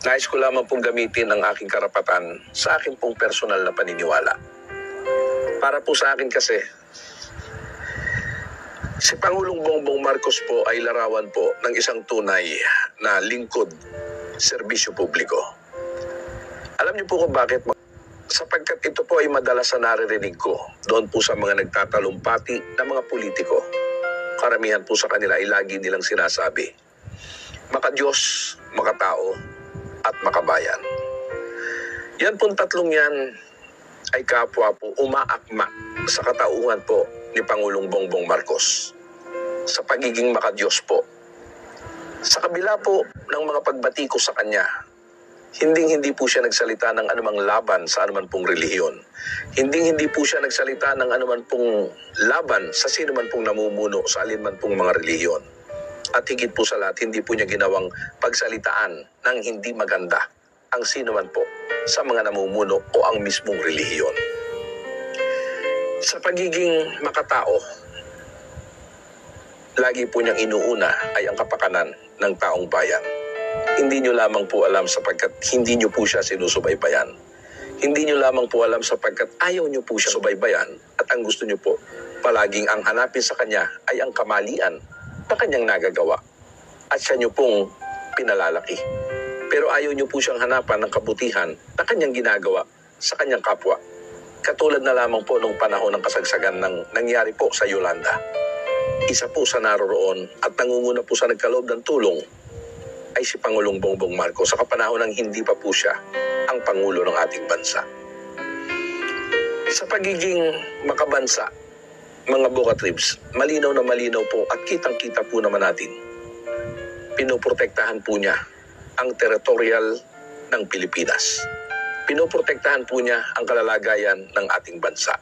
Nais ko lamang pong gamitin ang aking karapatan sa aking pong personal na paniniwala. Para po sa akin kasi, si Pangulong Bongbong Marcos po ay larawan po ng isang tunay na lingkod serbisyo publiko. Alam niyo po kung bakit? Sapagkat ito po ay madalas na naririnig ko doon po sa mga nagtatalumpati na mga politiko. Karamihan po sa kanila ay lagi nilang sinasabi, maka-Diyos, makatao, at makabayan. Yan pong tatlong yan ay kapwa po umaakma sa katauhan po ni Pangulong Bongbong Marcos sa pagiging maka-Diyos po. Sa kabila po ng mga pagbati ko sa kanya, hindi po siya nagsalita ng anumang laban sa anuman pong relihiyon. Hindi po siya nagsalita ng anuman pong laban sa sino man pong namumuno sa alinman pong mga relihiyon. At higit po sa lahat, hindi po niya ginawang pagsalitaan ng hindi maganda ang sino man po sa mga namumuno o ang mismong relihiyon. Sa pagiging makatao, lagi po niyang inuuna ay ang kapakanan ng taong bayan. Hindi niyo lamang po alam sapagkat hindi niyo po siya sinusubaybayan. Hindi niyo lamang po alam sapagkat ayaw niyo po siya subaybayan at ang gusto niyo po palaging ang hanapin sa kanya ay ang kamalian na kanyang nagagawa at siya niyo pong pinalalaki. Pero ayaw niyo po siyang hanapan ng kabutihan na kanyang ginagawa sa kanyang kapwa. Katulad na lamang po nung panahon ng kasagsagan ng nangyari po sa Yolanda. Isa po sa naroroon at nangunguna po sa nagkaloob ng tulong ay si Pangulong Bongbong Marcos sa kapanahon ng hindi pa po siya ang Pangulo ng ating bansa. Sa pagiging makabansa, mga Bokatribs, malinaw na malinaw po at kitang-kita po naman natin. Pinoprotektahan po niya ang teritorial ng Pilipinas. Pinoprotektahan po niya ang kalalagayan ng ating bansa.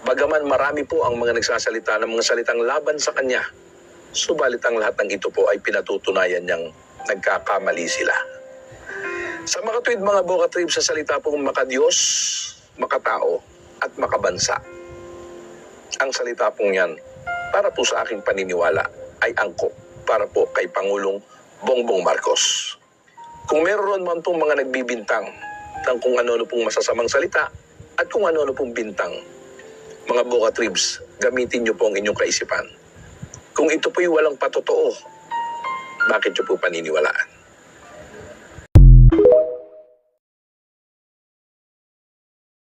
Bagaman marami po ang mga nagsasalita ng mga salitang laban sa kanya, subalit ang lahat ng ito po ay pinatutunayan niyang nagkakamali sila. Sa mga tuwid mga Bokatribs, sa salita pong maka-Diyos, makatao at makabansa. Ang salita pong yan, para po sa aking paniniwala, ay angkop para po kay Pangulong Bongbong Marcos. Kung meron man pong mga nagbibintang ng kung ano-ano pong masasamang salita at kung ano-ano pong bintang, mga Bokatribs, gamitin niyo po ang inyong kaisipan. Kung ito po'y walang patotoo, bakit niyo po paniniwalaan?